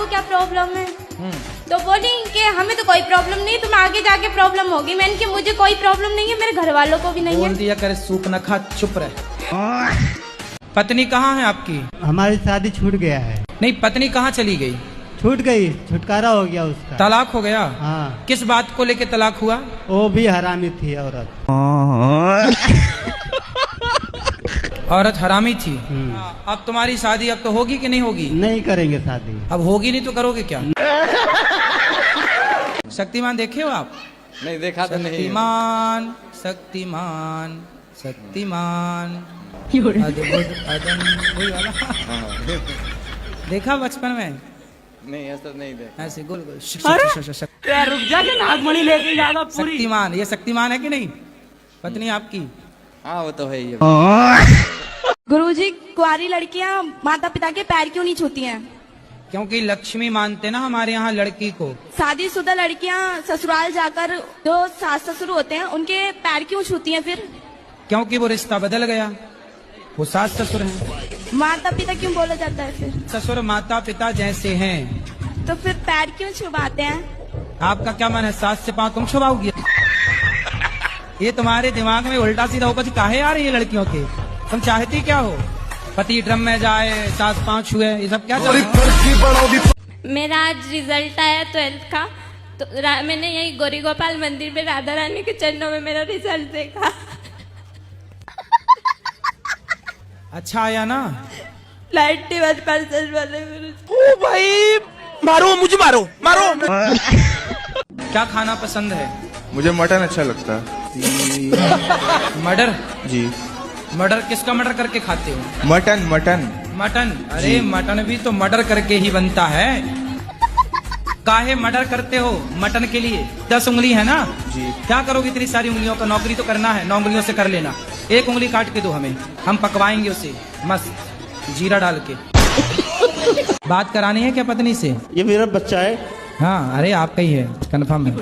आपको क्या प्रॉब्लम है? तो बोली कि हमें तो कोई प्रॉब्लम नहीं, तुम्हें आगे जाके प्रॉब्लम होगी। मैंने कि मुझे कोई प्रॉब्लम नहीं है, मेरे घर वालों को भी नहीं है। बोल दिया करे सूप न खा, चुप रहे। पत्नी कहाँ है आपकी? हमारी शादी छूट गया है। नहीं, पत्नी कहाँ चली गई? छूट गई, छुटकारा हो गया उसका। तलाक हो गया? हाँ। किस बात को लेके तलाक हुआ? वो भी हरामी थी औरत। औरत हरामी थी। अब तुम्हारी शादी अब तो होगी कि नहीं होगी? नहीं करेंगे शादी। अब होगी नहीं तो करोगे क्या? शक्तिमान देखे हो आप? नहीं देखा तो नहीं। शक्तिमान शक्तिमान शक्तिमान अद्भुत वही वाला देखा बचपन में? नहीं ऐसा नहीं देखा। ऐसे गोल गोल रुक जा के नागमणि लेके जाएगा पूरी। शक्तिमान, ये शक्तिमान है कि नहीं? पत्नी आपकी? हाँ वो तो है ही। गुरुजी, कुंवारी लड़कियां माता पिता के पैर क्यों नहीं छूती हैं? क्योंकि लक्ष्मी मानते ना हमारे यहाँ लड़की को। शादीशुदा लड़कियां ससुराल जाकर जो सास ससुर होते हैं उनके पैर क्यों छूती हैं फिर? क्योंकि वो रिश्ता बदल गया, वो सास ससुर हैं। माता पिता क्यों बोला जाता है फिर? ससुर माता पिता जैसे हैं। तो फिर पैर क्यों छुपाते हैं? आपका क्या मन है सास से पाँव तुम छुपाओगी? ये तुम्हारे दिमाग में उल्टा सीधा उपज काहे आ रही है लड़कियों के? तुम चाहती क्या हो? पति ड्रम में जाए, सास पाँव छुए, ये सब क्या चल रहा है? मेरा आज रिजल्ट आया 12th का, तो मैंने यही गौरी गोपाल मंदिर में राधा रानी के चरणों में मेरा रिजल्ट देखा। अच्छा आया ना? 91% वाले गुरु। ओ भाई मारो, मुझे मारो मारो। क्या खाना पसंद है? मुझे मटन अच्छा लगता है। मर्डर? जी। मर्डर किसका मर्डर करके खाते हो? Mutton mutton mutton? अरे मटन भी तो मर्डर करके ही बनता है। काहे मर्डर करते हो? मटन के लिए 10 उंगली है ना? जी। क्या करोगे इतनी सारी उंगलियों का? नौकरी तो करना है, 9 उंगलियों से कर लेना। एक उंगली काट के दो हमें, हम पकवाएंगे उसे मस्त जीरा डाल के। बात करानी है क्या पत्नी से? ये मेरा बच्चा है। हाँ, अरे आपका ही है, कंफर्म है।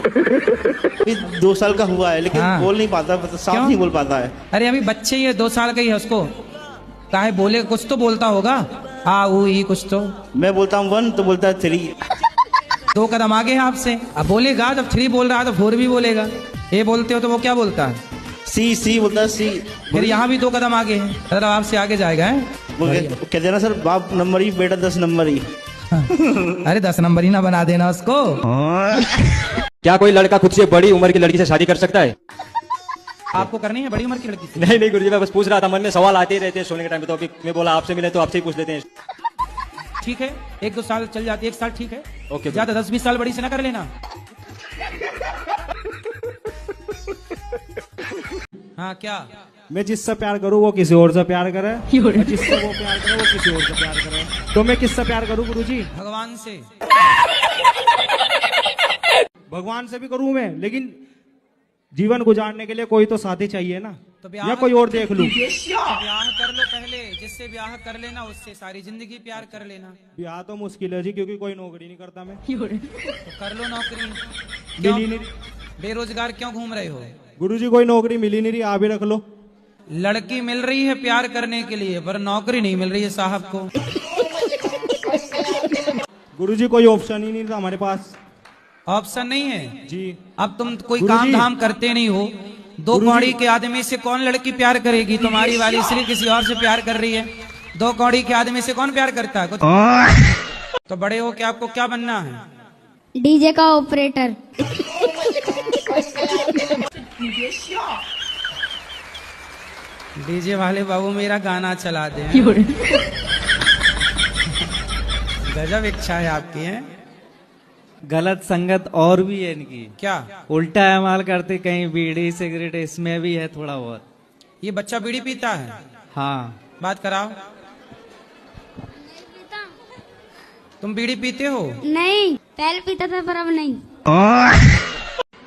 2 साल का हुआ है लेकिन हाँ। बोल नहीं पाता, साफ क्यों? नहीं बोल पाता है। अरे अभी बच्चे ही है, 2 साल का ही है, उसको काहे बोले? कुछ तो बोलता होगा, आ ऊ ही कुछ तो। मैं बोलता हूँ 1 तो बोलता है 3। 2 कदम आगे है आपसे। अब बोलेगा, जब 3 बोल रहा है तो 4 भी बोलेगा। ये बोलते हो तो वो क्या बोलता है? सी बोलता है सी। फिर यहाँ भी 2 कदम आगे है, मतलब आपसे आगे जाएगा है? कहते हैं ना सर, बाप नंबर ही बेटा 10 नंबर ही। अरे 10 नंबर ही ना बना देना उसको। क्या कोई लड़का खुद से बड़ी उम्र की लड़की से शादी कर सकता है? आपको करनी है बड़ी उम्र की लड़की से? नहीं नहीं गुरुजी, मैं बस पूछ रहा था, मन में सवाल आते ही रहते हैं सोने के टाइम पे, तो अभी मैं बोला आपसे मिले तो आपसे ही पूछ लेते हैं। ठीक है, 1-2 साल चल जाती है, 1 साल ठीक है। ओके, ज्यादा 10-20 साल बड़ी से ना कर लेना। हाँ क्या? मैं जिससे प्यार करूँ वो किसी और से प्यार करे, जिससे वो प्यार करे वो किसी और से प्यार करे, तो मैं किससे प्यार करूँ गुरुजी? भगवान से। भगवान से भी करूँ मैं, लेकिन जीवन गुजारने के लिए कोई तो साथी चाहिए ना, तो या कोई और देख लूं? ब्याह कर लो पहले, जिससे ब्याह कर लेना उससे सारी जिंदगी प्यार कर लेना। ब्याह तो मुश्किल है जी, क्योंकि कोई नौकरी नहीं करता मैं। तो कर लो नौकरी। मिली नहीं। बेरोजगार क्यों घूम रहे हो? गुरुजी कोई नौकरी मिली नहीं रही, आप ही रख लो। लड़की मिल रही है प्यार करने के लिए, पर नौकरी नहीं मिल रही है साहब को। गुरुजी कोई ऑप्शन ही नहीं था हमारे पास। ऑप्शन नहीं है जी। अब तुम कोई काम धाम करते नहीं हो, 2 कौड़ी के आदमी से कौन लड़की प्यार करेगी? तुम्हारी वाली इसलिए किसी और से प्यार कर रही है। 2 कौड़ी के आदमी से कौन प्यार करता है? कुछ तो बड़े हो के आपको क्या बनना है? डीजे का ऑपरेटर। डीजे वाले बाबू मेरा गाना चला दे। गजब इच्छा है आपकी है। गलत संगत और भी है इनकी। क्या? उल्टा इस्तेमाल करते, कहीं बीड़ी सिगरेट इसमें भी है थोड़ा बहुत। ये बच्चा बीड़ी पीता है? हाँ। बात कराओ। तुम बीड़ी पीते हो? नहीं, पहले पीता था पर अब नहीं।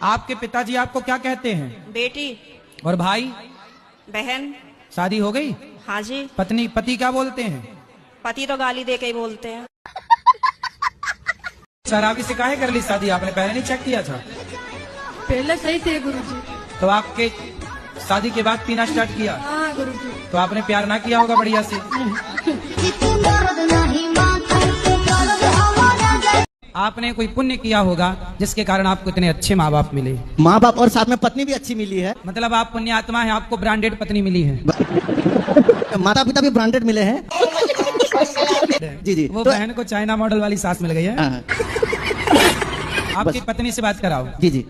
आपके पिताजी आपको क्या कहते हैं? बेटी। और भाई? बहन। शादी हो गई? हाँ जी। पति क्या बोलते हैं? पति तो गाली दे के ही बोलते हैं। शराबी से काहे कर ली शादी आपने? पहले नहीं चेक किया था? पहले सही थे गुरुजी। तो आपके शादी के बाद पीना स्टार्ट किया? हाँ गुरुजी। तो आपने प्यार ना किया होगा बढ़िया से। आपने कोई पुण्य किया होगा जिसके कारण आपको इतने अच्छे माँ बाप मिले। माँ बाप और साथ में पत्नी भी अच्छी मिली है। मतलब आप पुण्यात्मा हैं, आपको ब्रांडेड पत्नी मिली है। माता पिता भी ब्रांडेड मिले हैं। जी जी। वो बहन को चाइना मॉडल वाली सास मिल गई है। आपकी पत्नी से बात कराओ। जी जी।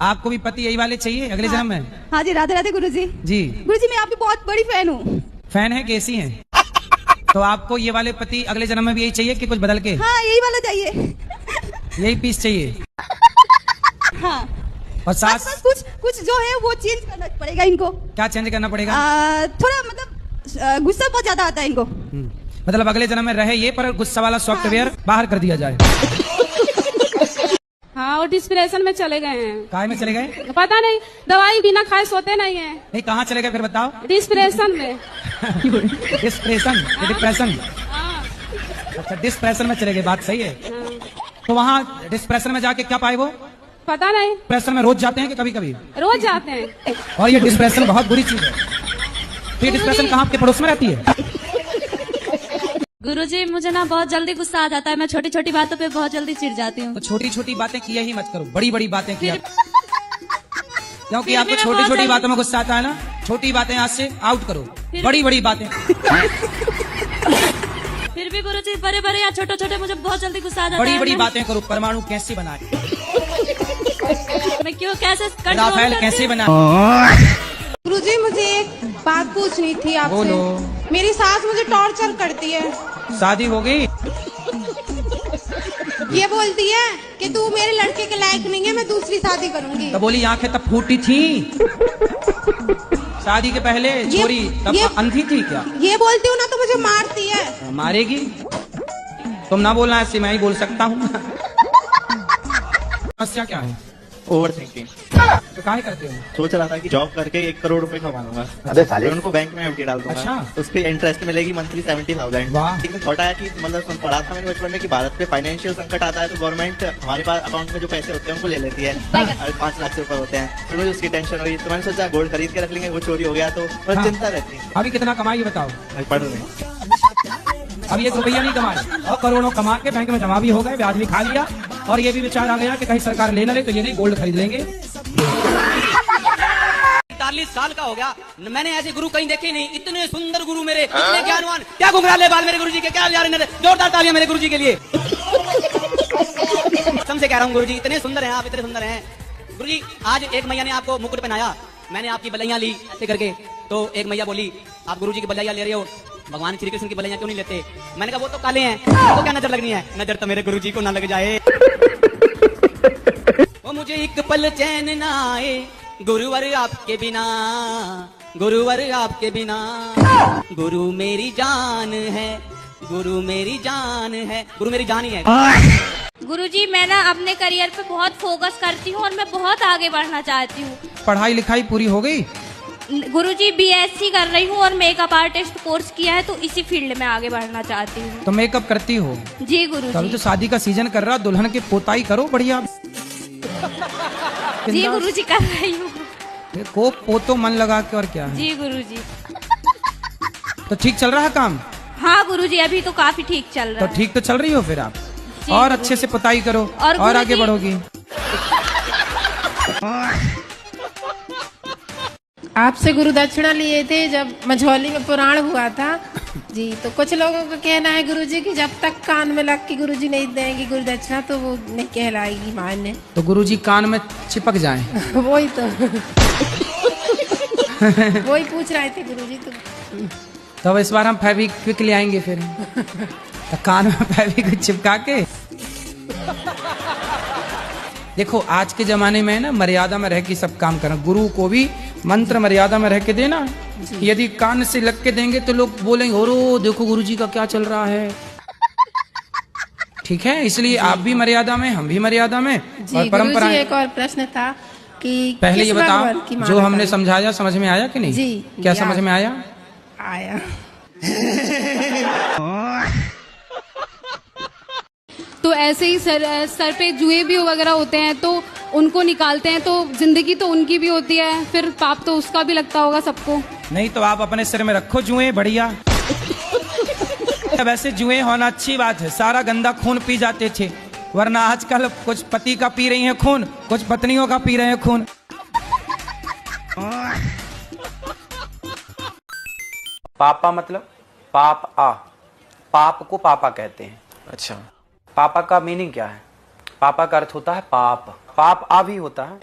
आपको भी पति यही वाले चाहिए अगले जन्म में? हाँ जी, राधे राधे गुरुजी। जी गुरुजी, मैं आपकी बहुत बड़ी फैन हूँ। फैन है, कैसी हैं? तो आपको ये वाले पति अगले जन्म में भी यही चाहिए कि कुछ बदल के? हाँ, यही वाला चाहिए। यही पीस चाहिए? हाँ। और सास? बस कुछ जो है वो चेंज करना पड़ेगा इनको। क्या चेंज करना पड़ेगा? थोड़ा मतलब गुस्सा बहुत ज्यादा आता है इनको। मतलब अगले जन्म में रहे ये, पर गुस्सा वाला सॉफ्टवेयर बाहर कर दिया जाए। हाँ, और डिस्प्रेशन में चले गए हैं। काय में चले गए? पता नहीं, दवाई बिना खाए सोते नहीं है। नहीं, कहाँ चले गए फिर बताओ? डिस्प्रेशन में। डिप्रेशन। अच्छा, डिस्प्रेशन में चले गए, बात सही है। तो वहाँ डिस्प्रेशन में जाके क्या पाए वो? पता नहीं। डिप्रेशन में रोज जाते हैं कि कभी कभी? रोज जाते हैं। और ये डिस्प्रेशन बहुत बुरी चीज है। तो ये डिस्प्रेशन कहाँ आपके पड़ोस में रहती है? गुरुजी, मुझे ना बहुत जल्दी गुस्सा आ जाता है। मैं छोटी छोटी बातों पे बहुत जल्दी चिढ़ जाती हूँ। तो छोटी छोटी बातें किया ही मत करो, बड़ी बड़ी बातें किया, क्योंकि आपको छोटी छोटी बातों में गुस्सा आता है ना। छोटी बातें आज से आउट करो, बड़ी बड़ी बातें। फिर भी गुरुजी, बड़े बड़े या छोटे छोटे मुझे बहुत जल्दी गुस्सा आ जाता है। बड़ी बड़ी बातें करो। परमाणु कैसे बनाए? मैं क्यों, कैसे राफेल कैसे बनाए? गुरुजी, मुझे एक बात पूछनी थी आपसे। बोलो। मेरी सास मुझे टॉर्चर करती है। शादी हो गई? ये बोलती है कि तू मेरे लड़के के लायक नहीं है, मैं दूसरी शादी करूंगी। तब बोली आंखें तब फूटी थी शादी के पहले? छोरी तब अंधी थी क्या? ये बोलती हूँ ना तो मुझे मारती है। मारेगी? तुम ना बोलना ऐसे, मैं ही बोल सकता हूँ। समस्या क्या है? Over thinking. तो काहे करते हो? सोच रहा था कि जॉब करके 1 करोड़ रुपए कमा लूंगा। अबे साले, उनको बैंक में एफडी डाल दूंगा। अच्छा। उस पे इंटरेस्ट मिलेगी मंथली 70,000। वाह। लेकिन छोटा है कि मतलब पढ़ा था मैंने बचपन में कि भारत में फाइनेंशियल संकट आता है तो गवर्नमेंट हमारे पास अकाउंट में जो पैसे होते हैं उनको ले लेती है। 5 लाख रुपए होते हैं। तो मुझे उसकी टेंशन हुई, तो मैंने सोचा गोल्ड खरीद के रख लेंगे, वो चोरी हो गया तो बस चिंता रहती है। अभी कितना कमाई बताओ? पढ़ रहे। अभी 1 रुपया नहीं कमाए और करोड़ों कमा के बैंक में जमा भी हो गए, ब्याज भी खा लिया, और ये भी विचार आ गया कि कहीं सरकार ले ना ले तो ये नहीं गोल्ड खरीद लेंगे। 40 साल का हो गया, मैंने ऐसे गुरु कहीं देखे नहीं। इतने सुंदर गुरु मेरे, इतने ज्ञानवान। क्या घुंघराले बाल मेरे गुरुजी के, क्या जा रहे हैं? जोरदार तालियां मेरे गुरुजी के लिए। समझे कह रहा हूँ गुरुजी, इतने सुंदर हैं आप, इतने सुंदर हैं गुरुजी। आज एक मैया ने आपको मुकुट पहनाया, मैंने आपकी बलैया ली ऐसे करके। तो एक मैया बोली, आप गुरुजी की बलैया ले रहे हो, भगवान श्री कृष्ण की बलैया क्यों नहीं लेते? मैंने कहा वो तो काले हैं, तो क्या नजर लगनी है? नजर तो मेरे गुरुजी को ना लग जाए। वो मुझे एक पल चैन ना आए गुरुवर आपके बिना, गुरुवर आपके बिना। गुरु मेरी जान है, गुरु मेरी जान है, गुरु मेरी जान ही है। गुरुजी, मैं ना अपने करियर पे बहुत फोकस करती हूँ और मैं बहुत आगे बढ़ना चाहती हूँ। पढ़ाई लिखाई पूरी हो गई? गुरुजी, BSc कर रही हूँ और मेकअप आर्टिस्ट कोर्स किया है, तो इसी फील्ड में आगे बढ़ना चाहती हूँ। तो मेकअप करती हो? जी गुरुजी। तभी तो शादी का सीजन कर रहा, दुल्हन की पोताई करो बढ़िया। जी गुरुजी, कर रही हूँ। को पोतो मन लगा के, और क्या है? जी गुरुजी। तो ठीक चल रहा है काम? हाँ गुरुजी, अभी तो काफी ठीक चल रहा है। तो ठीक तो चल रही हो फिर आप, और अच्छे से पुताई करो और आगे बढ़ोगी। आपसे गुरु दक्षिणा लिए थे जब मझौली में पुराण हुआ था जी। तो कुछ लोगों का कहना है गुरुजी कि जब तक कान में लग के गुरुजी नहीं देंगे गुरु दक्षिणा तो वो नहीं कहलाएगी मान्य। तो गुरुजी कान में चिपक जाएं। वही तो वही पूछ रहे थे गुरुजी। तो इस बार हम फेविक्विक ले आएंगे फिर, तो कान में फेविक्विक चिपका के। देखो आज के जमाने में ना मर्यादा में रह के सब काम करना। गुरु को भी मंत्र मर्यादा में रह के देना। यदि कान से लग के देंगे तो लोग बोलेंगे ओरो देखो गुरुजी का क्या चल रहा है। ठीक है, इसलिए आप भी मर्यादा में, हम भी मर्यादा में। और परंपरा। एक और प्रश्न था कि पहले ये बताओ, जो हमने समझाया समझ में आया कि नहीं? जी। क्या समझ में आया? आया। तो ऐसे ही सर पे जुए भी वगैरह होते हैं तो उनको निकालते हैं, तो जिंदगी तो उनकी भी होती है, फिर पाप तो उसका भी लगता होगा सबको। नहीं तो आप अपने सिर में रखो जुए, बढ़िया। वैसे जुए होना अच्छी बात है, सारा गंदा खून पी जाते थे वरना आजकल कुछ पति का पी रही हैं खून, कुछ पत्नियों का पी रहे हैं खून। पापा मतलब पाप आ, पाप को पापा कहते हैं। अच्छा, पापा का मीनिंग क्या है? पापा का अर्थ होता है पाप, पाप आ भी होता है।